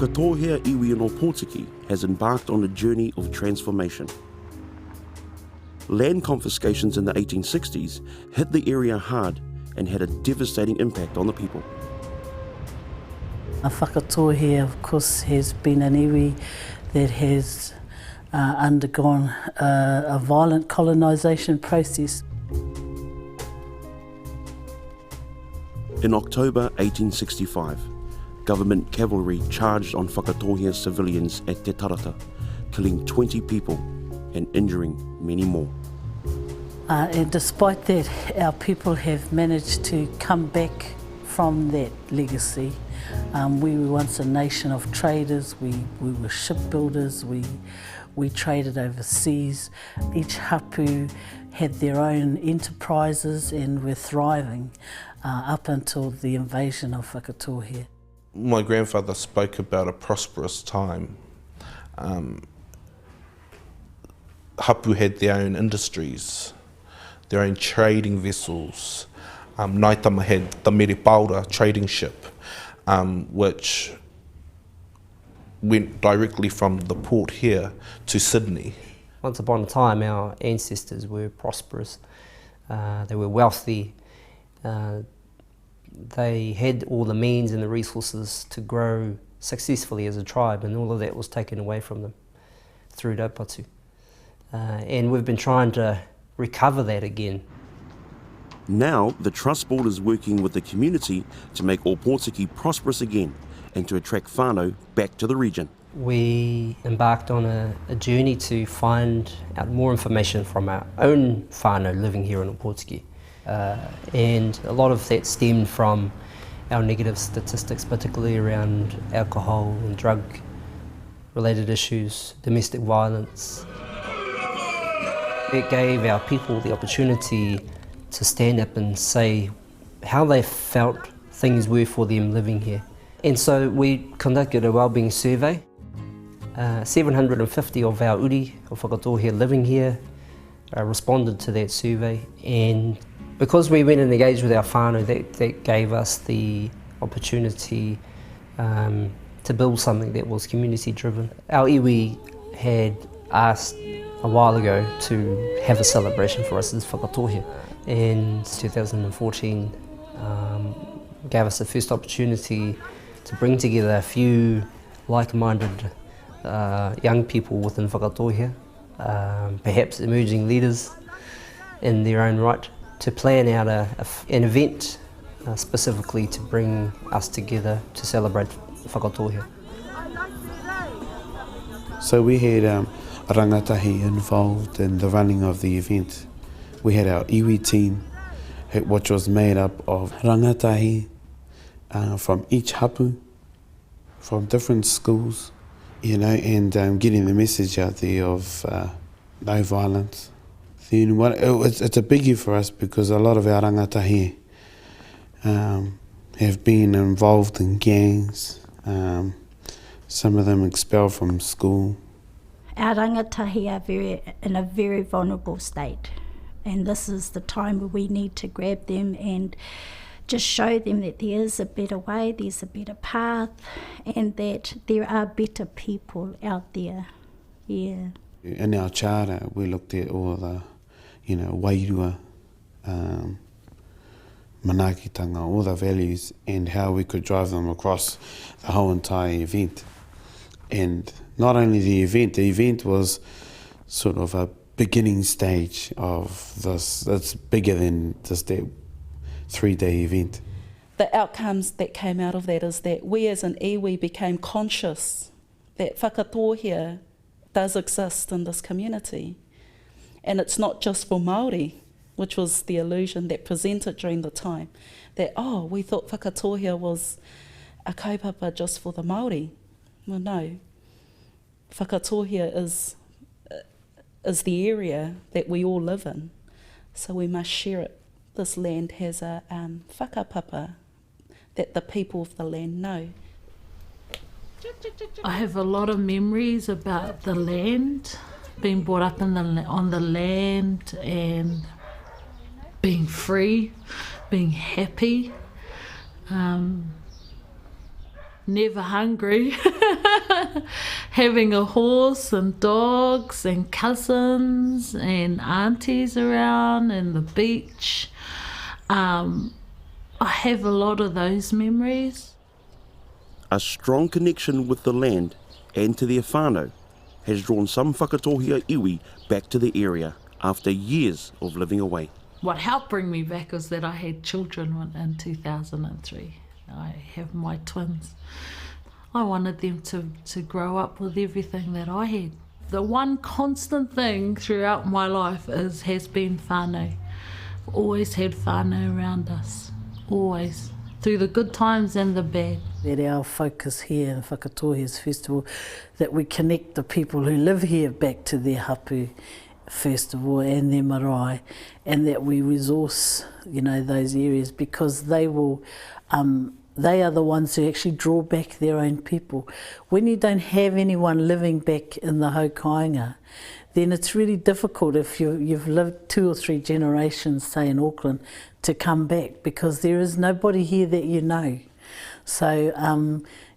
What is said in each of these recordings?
Whakatōhea iwi and Opotiki has embarked on a journey of transformation. Land confiscations in the 1860s hit the area hard and had a devastating impact on the people. Whakatōhea, of course, has been an iwi that has undergone a violent colonisation process. In October 1865, government cavalry charged on Whakatōhea civilians at Te Tarata, killing 20 people and injuring many more. And despite that, our people have managed to come back from that legacy. We were once a nation of traders, we were shipbuilders, we traded overseas. Each hapu had their own enterprises and were thriving up until the invasion of Whakatōhea. My grandfather spoke about a prosperous time. Hapu had their own industries, their own trading vessels. Naitama had the Meripaura trading ship, which went directly from the port here to Sydney. Once upon a time, our ancestors were prosperous. They were wealthy. They had all the means and the resources to grow successfully as a tribe, and all of that was taken away from them through Raupatu. And we've been trying to recover that again. Now, the Trust Board is working with the community to make Opotiki prosperous again and to attract whānau back to the region. We embarked on a journey to find out more information from our own whānau living here in Opotiki. And a lot of that stemmed from our negative statistics, particularly around alcohol and drug related issues, domestic violence. It gave our people the opportunity to stand up and say how they felt things were for them living here. And so we conducted a wellbeing survey. 750 of our uri of Whakatōhea living here responded to that survey, and because we went and engaged with our whānau, that gave us the opportunity to build something that was community driven. Our iwi had asked a while ago to have a celebration for us as Whakatōhea, and 2014 gave us the first opportunity to bring together a few like-minded young people within Whakatōhea, perhaps emerging leaders in their own right, to plan out an event specifically to bring us together to celebrate Whakatōhea. So we had a rangatahi involved in the running of the event. We had our iwi team, which was made up of rangatahi from each hapu, from different schools, you know, and getting the message out there of no violence. Then it's a biggie for us because a lot of our rangatahi have been involved in gangs, some of them expelled from school. Our rangatahi are in a very vulnerable state, and this is the time where we need to grab them and just show them that there is a better way, there's a better path, and that there are better people out there. Yeah. In our charter, we looked at all the, you know, wairua, manakitanga, all the values, and how we could drive them across the whole entire event. And not only the event was sort of a beginning stage of this. It's bigger than just that 3-day event. The outcomes that came out of that is that we as an iwi became conscious that Whakatōhea does exist in this community. And it's not just for Māori, which was the illusion that presented during the time, that, oh, we thought Whakatōhea was a kaupapa just for the Māori. Well, no. Whakatōhea is the area that we all live in, so we must share it. This land has a whakapapa that the people of the land know. I have a lot of memories about the land, being brought up on the land and being free, being happy. never hungry, having a horse and dogs and cousins and aunties around and the beach. I have a lot of those memories. A strong connection with the land and to their whānau has drawn some whakatohia iwi back to the area after years of living away. What helped bring me back was that I had children in 2003. I have my twins. I wanted them to grow up with everything that I had. The one constant thing throughout my life has been whānau. I've always had whānau around us, always, through the good times and the bad. That our focus here in Whakatohia's Festival, that we connect the people who live here back to their hapu first of all and their marae, and that we resource, those areas, because they will, they are the ones who actually draw back their own people. When you don't have anyone living back in the Haukainga, then it's really difficult if you've lived 2 or 3 generations, say in Auckland, to come back, because there is nobody here that you know. So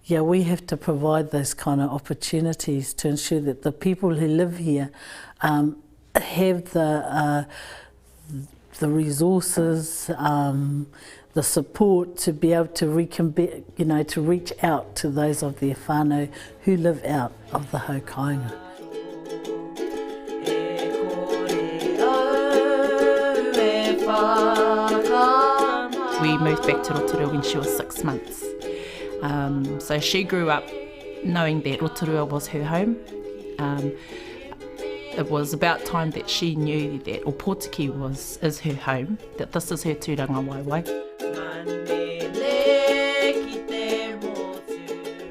we have to provide those kind of opportunities to ensure that the people who live here have the resources, the support to be able to to reach out to those of their whānau who live out of the Haukainga. We moved back to Rotorua when she was 6 months. So she grew up knowing that Rotorua was her home. It was about time that she knew that Opotiki is her home, that this is her tūranga waiwai.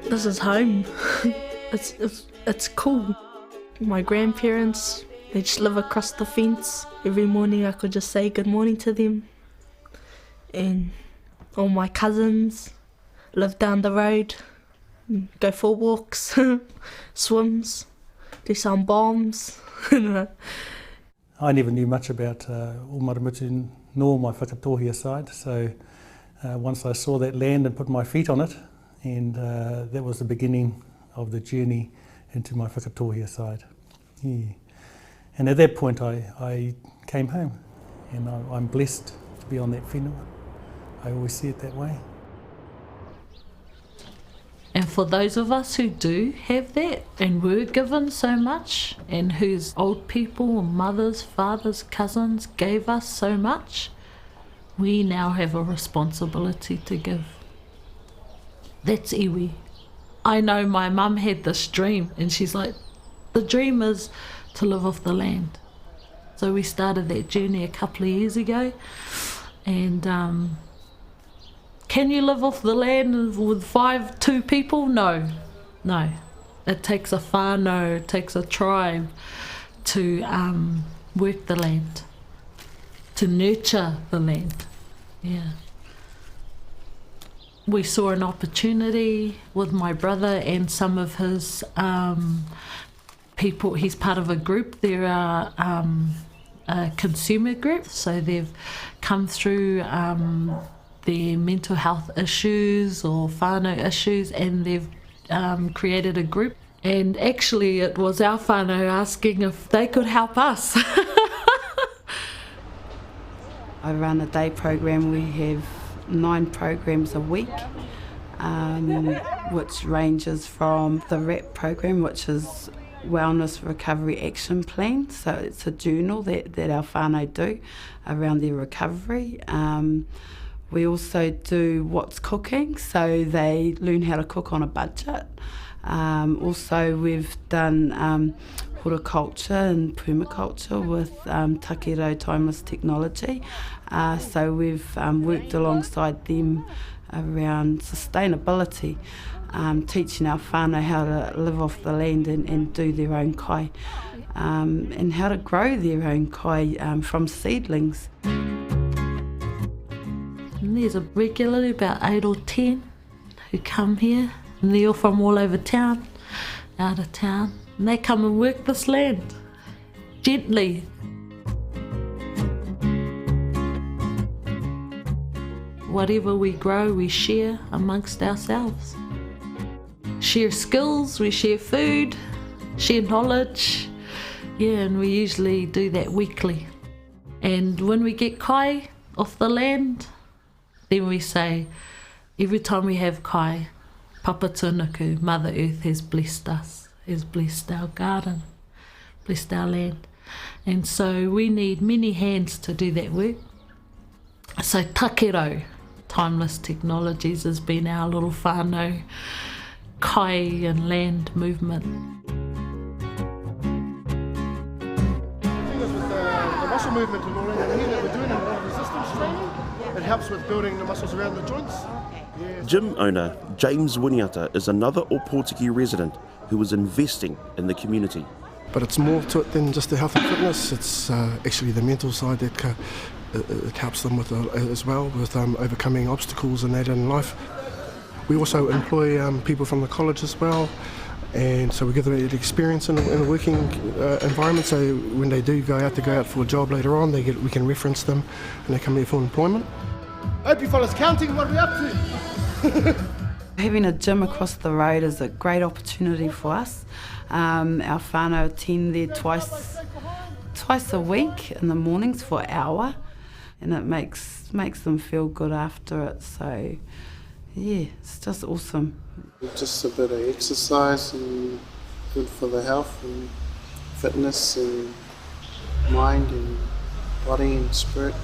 This is home. It's cool. My grandparents, they just live across the fence. Every morning I could just say good morning to them. And all my cousins live down the road, go for walks, swims, do some bombs. I never knew much about Omarumutu nor my Whakatohia side, so once I saw that land and put my feet on it, and that was the beginning of the journey into my Whakatohia side. Yeah. And at that point I came home, and I'm blessed to be on that whenua. I always see it that way. And for those of us who do have that and were given so much, and whose old people, mothers, fathers, cousins gave us so much, we now have a responsibility to give. That's iwi. I know my mum had this dream, and she's like, the dream is to live off the land. So we started that journey a couple of years ago, and can you live off the land with 2 people? No. It takes a whānau, it takes a tribe to work the land, to nurture the land. Yeah. We saw an opportunity with my brother and some of his people. He's part of a group. There are a consumer group, so they've come through their mental health issues or whānau issues, and they've created a group. And actually it was our whānau asking if they could help us. I run a day program. We have 9 programs a week, which ranges from the RAP program, which is Wellness Recovery Action Plan. So it's a journal that our whānau do around their recovery. We also do What's Cooking, so they learn how to cook on a budget. Also we've done horticulture and permaculture with Takirau Timeless Technology. So we've worked alongside them around sustainability, teaching our whānau how to live off the land and do their own kai, and how to grow their own kai from seedlings. And there's regularly about 8 or 10 who come here, and they're all from all over town, out of town, and they come and work this land gently. Whatever we grow, we share amongst ourselves. share skills, we share food, share knowledge. Yeah, and we usually do that weekly. And when we get kai off the land, then we say, every time we have kai, Papa Tunuku, Mother Earth has blessed us, has blessed our garden, blessed our land. And so we need many hands to do that work. So Takero, Timeless Technologies, has been our little whānau kai and land movement. The muscle movement in Orangi here that we're doing in resistance training, it helps with building the muscles around the joints. Gym owner James Winiata is another Opotiki resident who is investing in the community. But it's more to it than just the health and fitness. It's actually the mental side that it helps them with as well, with overcoming obstacles and that in life. We also employ people from the college as well, and so we give them the experience in a working environment. So when they do go out for a job later on, we can reference them, and they come here for employment. Hope you fellas counting what we're up to. Having a gym across the road is a great opportunity for us. Our whānau attend there twice a week in the mornings for an hour, and it makes them feel good after it. So yeah, it's just awesome. Just a bit of exercise and good for the health and fitness and mind and body and spirit.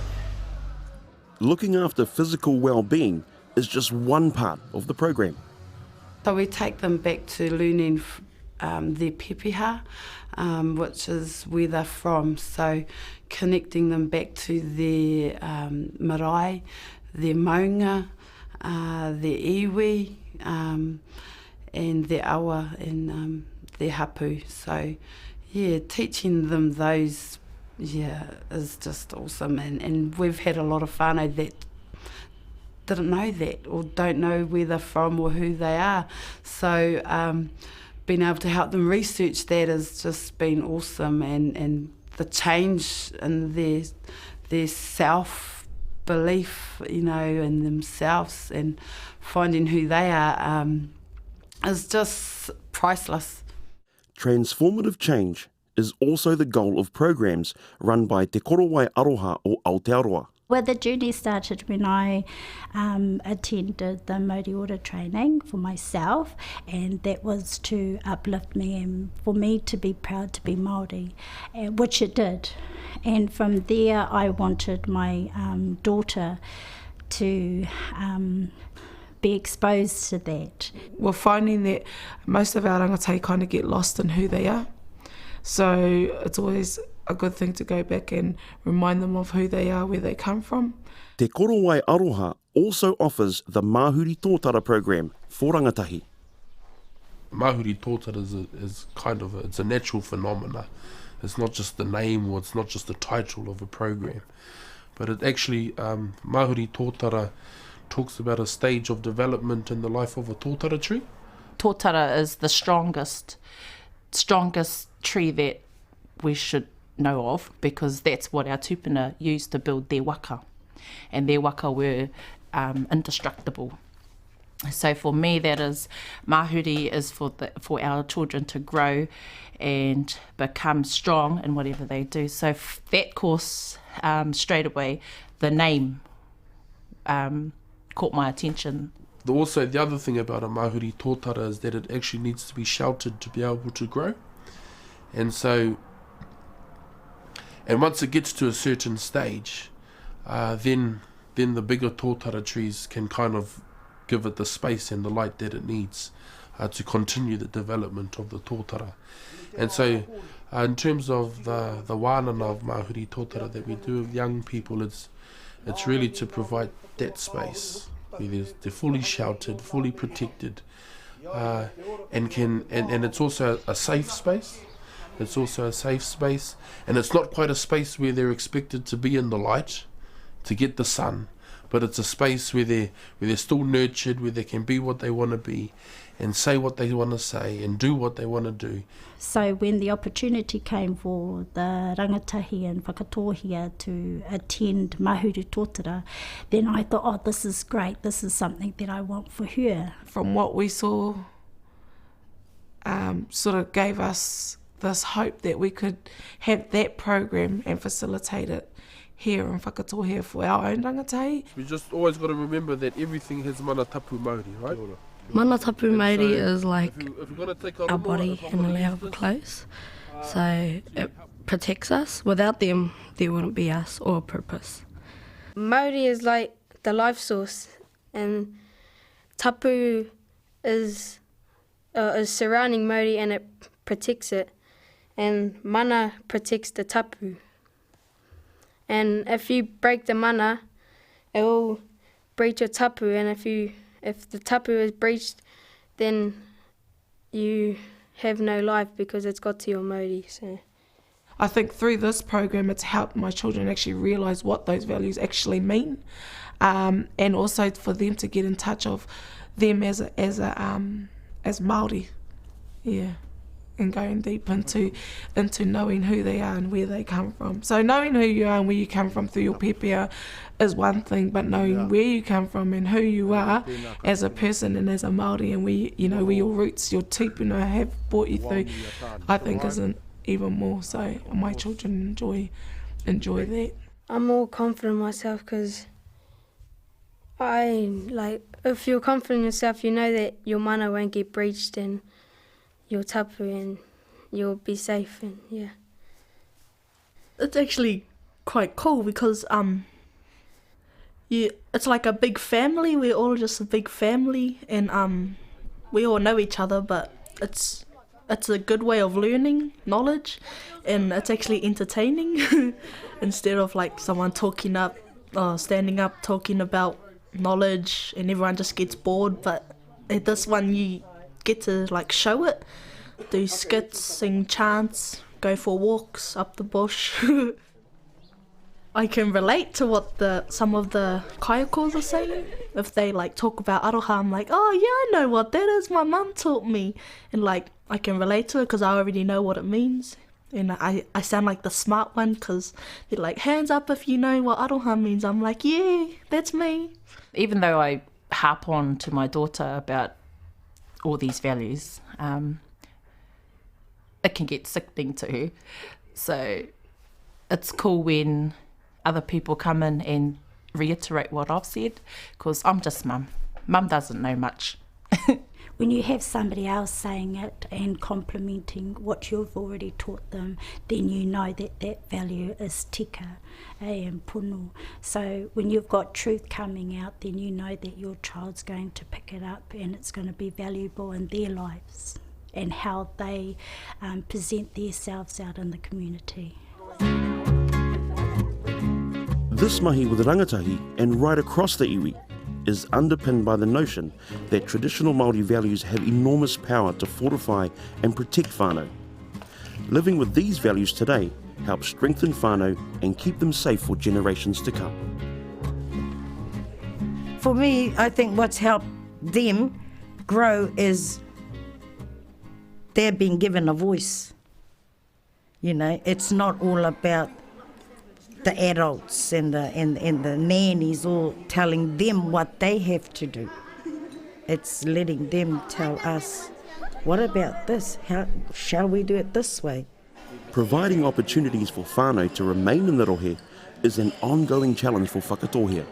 Looking after physical well-being is just one part of the program. So we take them back to learning their pepeha, which is where they're from. So connecting them back to their marae, their maunga, their iwi, and their awa and their hapu. So yeah, teaching them those is just awesome. And we've had a lot of whānau that didn't know that or don't know where they're from or who they are. So being able to help them research that has just been awesome, and the change in their self-belief, in themselves and finding who they are is just priceless. Transformative change is also the goal of programs run by Te Korowai Aroha o Aotearoa. Well, the journey started when I attended the Moriora training for myself, and that was to uplift me and for me to be proud to be Māori, which it did. And from there I wanted my daughter to be exposed to that. We're finding that most of our rangatau kind of get lost in who they are. So it's always a good thing to go back and remind them of who they are, where they come from. Te Korowai Aroha also offers the Mahuri Tōtara program for rangatahi. Mahuri Tōtara is kind of it's a natural phenomena. It's not just the name, or it's not just the title of a program, but it actually Mahuri Tōtara talks about a stage of development in the life of a tōtara tree. Tōtara is the strongest tree that we should know of, because that's what our tupuna used to build their waka, and their waka were indestructible. So for me, that is, Mahuri is for our children to grow and become strong in whatever they do. So that course, straight away, the name caught my attention. Also, the other thing about a Mahuri Tōtara is that it actually needs to be sheltered to be able to grow. And so, and once it gets to a certain stage, then the bigger tōtara trees can kind of give it the space and the light that it needs to continue the development of the tōtara. And so, in terms of the wānanga of Mahuri Tōtara that we do with young people, it's really to provide that space where they're fully sheltered, fully protected, and it's also a safe space. It's also a safe space, and it's not quite a space where they're expected to be in the light to get the sun, but it's a space where they're still nurtured, where they can be what they want to be, and say what they want to say, and do what they want to do. So when the opportunity came for the rangatahi and whakatōhia to attend Mahuri Tōtara, then I thought, this is great, this is something that I want for her. From what we saw sort of gave us this hope that we could have that program and facilitate it here in Whakatohea for our own rangatahi. We just always got to remember that everything has mana tapu Māori, right? Mana tapu Māori so is like if you're gonna take on our body and our clothes, so it protects us. Without them, there wouldn't be us or a purpose. Māori is like the life source, and tapu is surrounding Māori and it protects it, and mana protects the tapu. And if you break the mana, it will breach your tapu, and if the tapu is breached, then you have no life because it's got to your Māori. So I think through this program it's helped my children actually realise what those values actually mean, and also for them to get in touch of them as Māori, yeah, and going deep into knowing who they are and where they come from. So knowing who you are and where you come from through your pepea is one thing, but knowing where you come from and who you are as a person and as a Māori, and where your roots, your tupuna have brought you through, I think isn't even more. So my children enjoy that. I'm more confident in myself because if you're confident in yourself, you know that your mana won't get breached and your tapu, and you'll be safe, and yeah. It's actually quite cool because it's like a big family. We're all just a big family, and we all know each other, but it's a good way of learning knowledge, and it's actually entertaining instead of like someone standing up talking about knowledge and everyone just gets bored. But at this one you get to like show it, do skits, sing chants, go for walks up the bush. I can relate to what some of the kaiakos are saying. If they like talk about aroha, I'm like, oh yeah, I know what that is, my mum taught me. And like I can relate to it because I already know what it means. And I sound like the smart one because they're like, hands up if you know what aroha means. I'm like, yeah, that's me. Even though I harp on to my daughter about all these values, it can get sickening to her. So it's cool when other people come in and reiterate what I've said, because I'm just mum. Mum doesn't know much. When you have somebody else saying it and complimenting what you've already taught them, then you know that that value is tika and punu. So when you've got truth coming out, then you know that your child's going to pick it up and it's going to be valuable in their lives and how they present themselves out in the community. This mahi with rangatahi and right across the iwi is underpinned by the notion that traditional Māori values have enormous power to fortify and protect whānau. Living with these values today helps strengthen whānau and keep them safe for generations to come. For me, I think what's helped them grow is they're being given a voice. You know, it's not all about the adults and the nannies all telling them what they have to do. It's letting them tell us, what about this? How shall we do it this way? Providing opportunities for whānau to remain in the rohe is an ongoing challenge for whakatohea.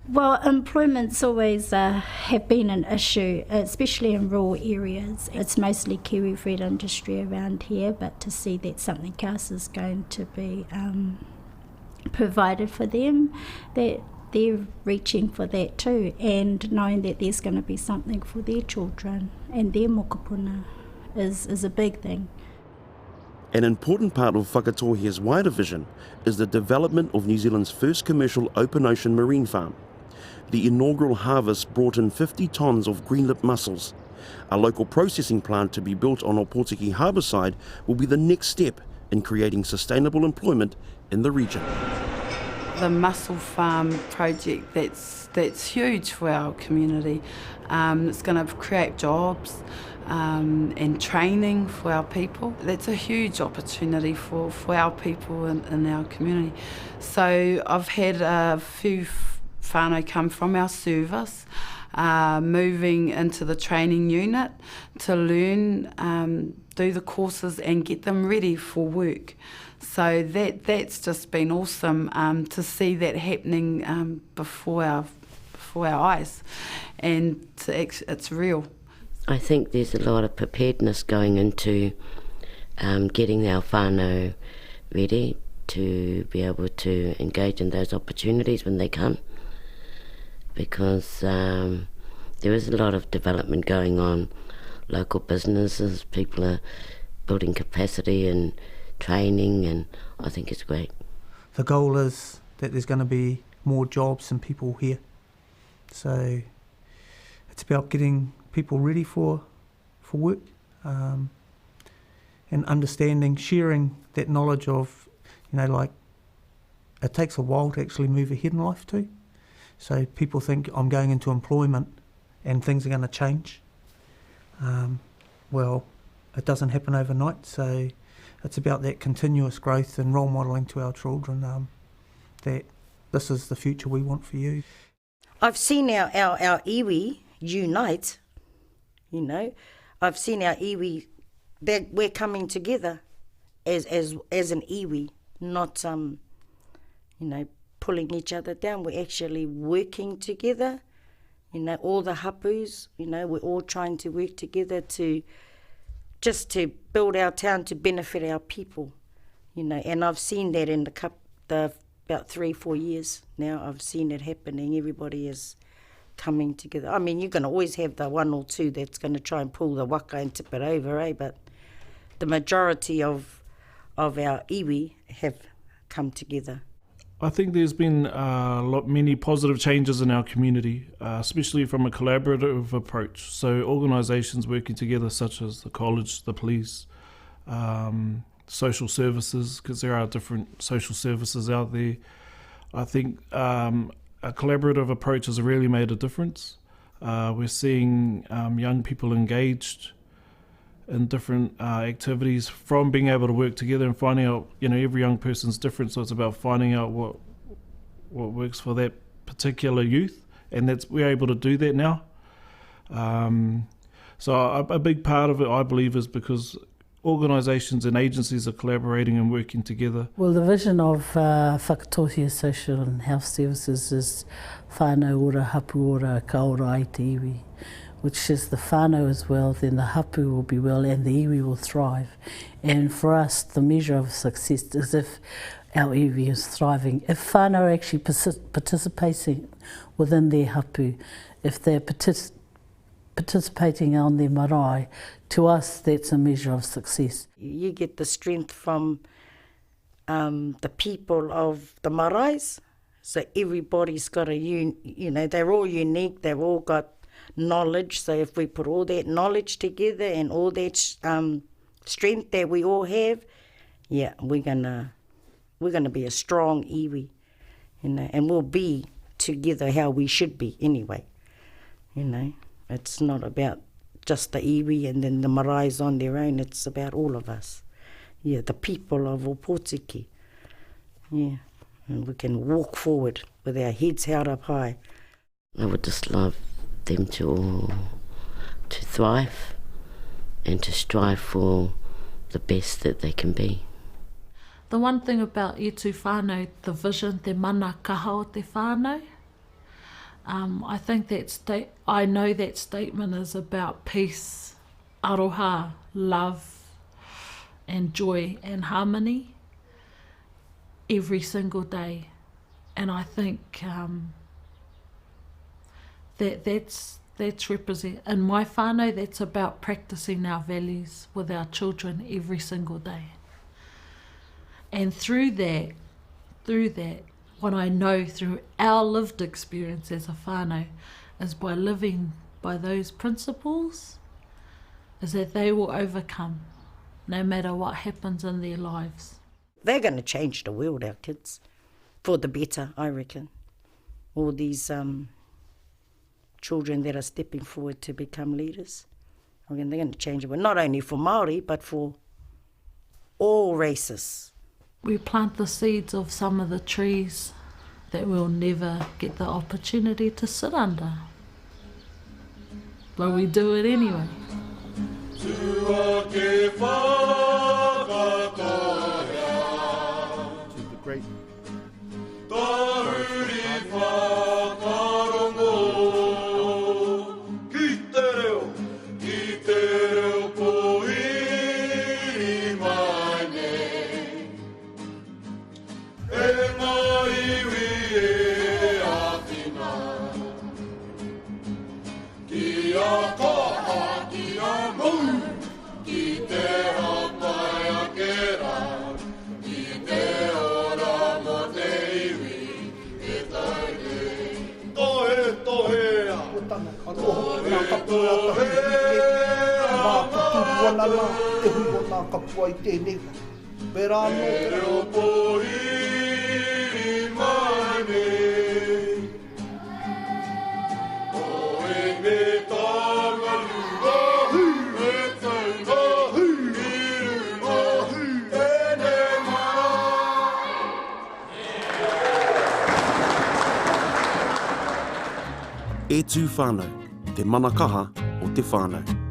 Well, employment's always have been an issue, especially in rural areas. It's mostly kiwifruit industry around here, but to see that something else is going to be provided for them, that they're reaching for that too, and knowing that there's going to be something for their children and their mokopuna is a big thing. An important part of Whakatohea's wider vision is the development of New Zealand's first commercial open ocean marine farm. The inaugural harvest brought in 50 tonnes of greenlip mussels. A local processing plant to be built on Opotiki harbour side will be the next step in creating sustainable employment in the region. The mussel farm project, that's huge for our community. It's going to create jobs and training for our people. That's a huge opportunity for our people in our community. So I've had a few whānau come from our service moving into the training unit to learn, do the courses and get them ready for work. So that's just been awesome to see that happening before our eyes, and it's real. I think there's a lot of preparedness going into getting our whānau ready to be able to engage in those opportunities when they come, because there is a lot of development going on, local businesses, people are building capacity and training, and I think it's great. The goal is that there's going to be more jobs and people here. So it's about getting people ready for work, and understanding, sharing that knowledge of, like, it takes a while to actually move ahead in life too. So people think I'm going into employment and things are going to change. Well, it doesn't happen overnight, so it's about that continuous growth and role modelling to our children that this is the future we want for you. I've seen our iwi unite, I've seen our iwi, that we're coming together as an iwi, not pulling each other down. We're actually working together, all the hapus, we're all trying to work together to build our town to benefit our people, and I've seen that in the about 3-4 years now. I've seen it happening. Everybody is coming together. I mean, you're going to always have the one or two that's going to try and pull the waka and tip it over, but the majority of our iwi have come together. I think there's been many positive changes in our community, especially from a collaborative approach. So organisations working together, such as the college, the police, social services, because there are different social services out there. I think a collaborative approach has really made a difference. We're seeing young people engaged in different activities, from being able to work together and finding out, every young person's different, so it's about finding out what works for that particular youth, and we're able to do that now. So a big part of it, I believe, is because organisations and agencies are collaborating and working together. Well, the vision of Whakatohia Social and Health Services is whānau ora, hapu ora, ka ora ai te iwi, which is the whānau as well, then the hapu will be well and the iwi will thrive. And for us, the measure of success is if our iwi is thriving. If whānau are actually participating within their hapu, if they're participating on their marae, to us that's a measure of success. You get the strength from the people of the maraes, so everybody's got they're all unique, they've all got knowledge, so if we put all that knowledge together and all that strength that we all have, we're gonna be a strong iwi, and we'll be together how we should be anyway. It's not about just the iwi and then the maraes on their own, it's about all of us. The people of Opotiki. And we can walk forward with our heads held up high. I would just love them to thrive and to strive for the best that they can be. The one thing about I Tū Whānau, the vision, te mana kaha o te whānau, I think I know that statement is about peace, aroha, love and joy and harmony every single day. And I think that's represent, in my whānau, that's about practicing our values with our children every single day. And through that, what I know through our lived experience as a whānau is by living by those principles, is that they will overcome no matter what happens in their lives. They're going to change the world, our kids, for the better, I reckon. All these children that are stepping forward to become leaders, I mean, they're going to change the world, not only for Māori, but for all races. We plant the seeds of some of the trees that we'll never get the opportunity to sit under. but we do it anyway. To the great E tū whānau, te manakaha o te whānau.